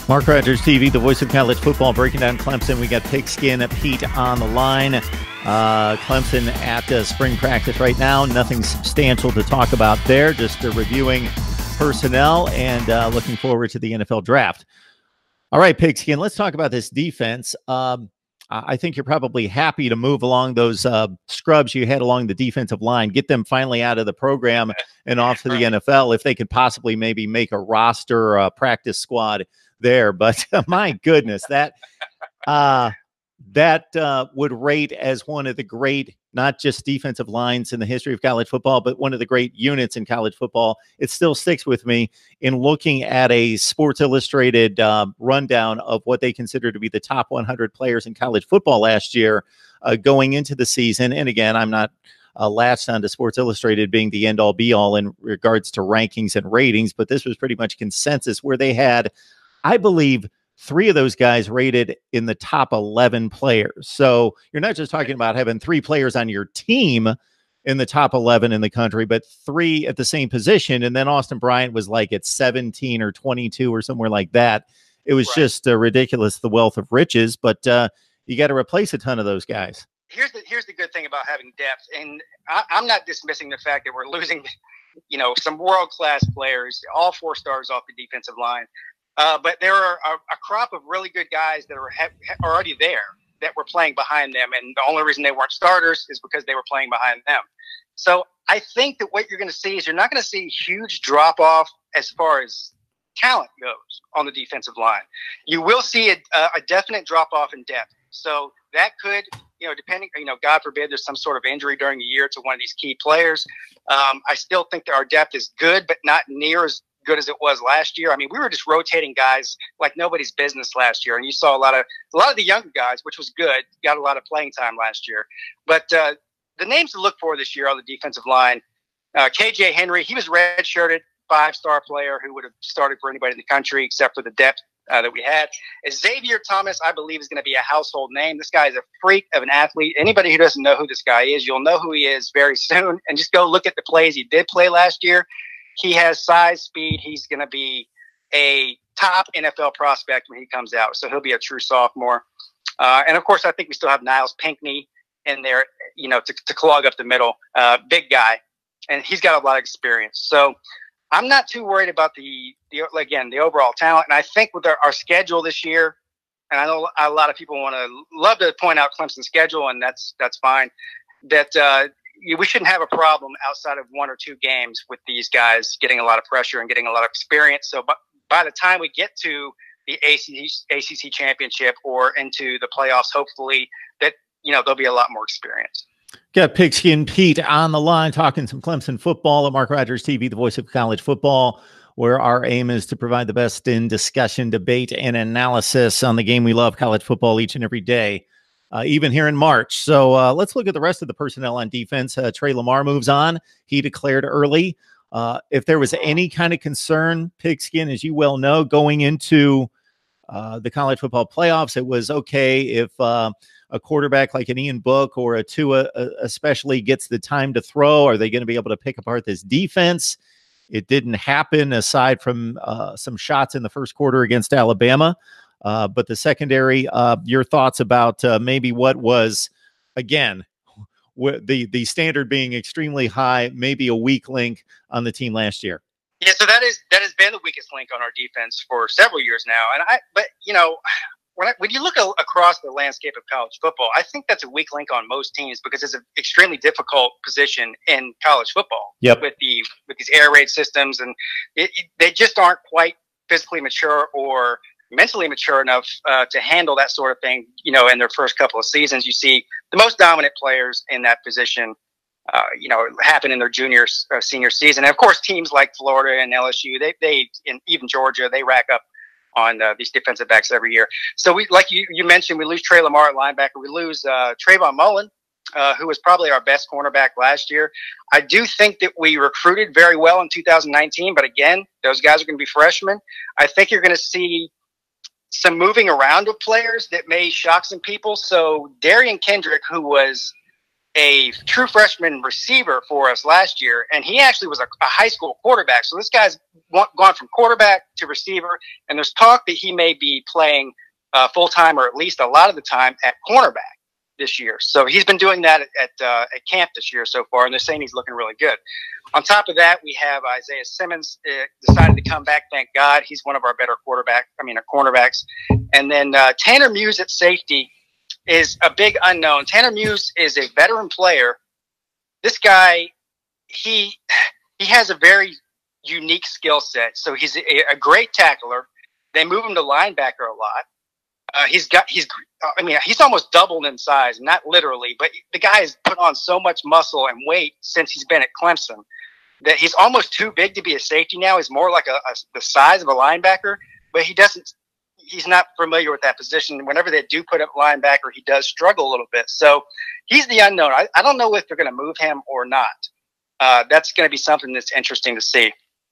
Mark Rogers TV, the voice of college football, breaking down Clemson. We got Pigskin Pete on the line. Clemson at spring practice right now. Nothing substantial to talk about there. Just reviewing personnel and looking forward to the NFL draft. All right, Pigskin, let's talk about this defense. I think you're probably happy to move along those scrubs you had along the defensive line, get them finally out of the program and off to the NFL if they could possibly maybe make a roster or a practice squad there. But my goodness, that would rate as one of the great, not just defensive lines in the history of college football, but one of the great units in college football. It still sticks with me in looking at a Sports Illustrated rundown of what they consider to be the top 100 players in college football last year going into the season. And again, I'm not latched onto Sports Illustrated being the end-all be-all in regards to rankings and ratings, but this was pretty much consensus where they had, I believe, 3 of those guys rated in the top 11 players. So you're not just talking about having 3 players on your team in the top 11 in the country, but 3 at the same position. And then Austin Bryant was like at 17 or 22 or somewhere like that. It was just ridiculous, the wealth of riches, but you got to replace a ton of those guys. Here's the good thing about having depth. And I'm not dismissing the fact that we're losing, some world-class players, all 4 stars off the defensive line. But there are a crop of really good guys that are already there that were playing behind them. And the only reason they weren't starters is because they were playing behind them. So I think that what you're going to see is you're not going to see huge drop off as far as talent goes on the defensive line. You will see a definite drop off in depth. So that could, depending, God forbid there's some sort of injury during the year to one of these key players. I still think that our depth is good, but not near as good as it was last year. I mean, we were just rotating guys like nobody's business last year, and you saw a lot of the younger guys, which was good, got a lot of playing time last year. But the names to look for this year on the defensive line, KJ Henry, he was redshirted, 5-star player who would have started for anybody in the country except for the depth that we had. Xavier Thomas, I believe, is going to be a household name. This guy is a freak of an athlete. Anybody who doesn't know who this guy is, you'll know who he is very soon, and just go look at the plays he did play last year. He has size, speed. He's going to be a top NFL prospect when he comes out. So he'll be a true sophomore. And of course, I think we still have Niles Pinkney in there, to clog up the middle. Big guy, and he's got a lot of experience. So I'm not too worried about the overall talent. And I think with our schedule this year, and I know a lot of people love to point out Clemson's schedule, and that's fine. That we shouldn't have a problem outside of 1 or 2 games with these guys getting a lot of pressure and getting a lot of experience. So by the time we get to the ACC championship or into the playoffs, hopefully that, there'll be a lot more experience. Got Pigskin Pete on the line talking some Clemson football at Mark Rogers TV, the voice of college football, where our aim is to provide the best in discussion, debate, and analysis on the game we love, college football, each and every day. Even here in March. So let's look at the rest of the personnel on defense. Trey Lamar moves on. He declared early. If there was any kind of concern, Pigskin, as you well know, going into the college football playoffs, it was okay if a quarterback like an Ian Book or a Tua especially gets the time to throw. Are they going to be able to pick apart this defense? It didn't happen aside from some shots in the first quarter against Alabama. But the secondary, your thoughts about maybe what was, again, the standard being extremely high, maybe a weak link on the team last year. Yeah, so that has been the weakest link on our defense for several years now. But when you look across the landscape of college football, I think that's a weak link on most teams because it's an extremely difficult position in college football. Yep. With these air raid systems, and they just aren't quite physically mature or mentally mature enough to handle that sort of thing. In their first couple of seasons, you see the most dominant players in that position, happen in their senior season. And of course, teams like Florida and LSU, they and even Georgia, they rack up on these defensive backs every year. So we, like you mentioned, we lose Trey Lamar at linebacker. We lose Trayvon Mullen, who was probably our best cornerback last year. I do think that we recruited very well in 2019, but again, those guys are going to be freshmen. I think you're going to see some moving around of players that may shock some people. So Darian Kendrick, who was a true freshman receiver for us last year, and he actually was a high school quarterback. So this guy's gone from quarterback to receiver, and there's talk that he may be playing full-time, or at least a lot of the time, at cornerback this year. So he's been doing that at camp this year so far, and they're saying he's looking really good. On top of that, we have Isaiah Simmons decided to come back. Thank God. He's one of our better cornerbacks. And then Tanner Muse at safety is a big unknown. Tanner Muse is a veteran player. This guy, he has a very unique skill set. So he's a great tackler. They move him to linebacker a lot. He's almost doubled in size, not literally, but the guy has put on so much muscle and weight since he's been at Clemson that he's almost too big to be a safety now. He's more like the size of a linebacker, but he's not familiar with that position. Whenever they do put up linebacker, he does struggle a little bit. So he's the unknown. I don't know if they're going to move him or not. That's going to be something that's interesting to see.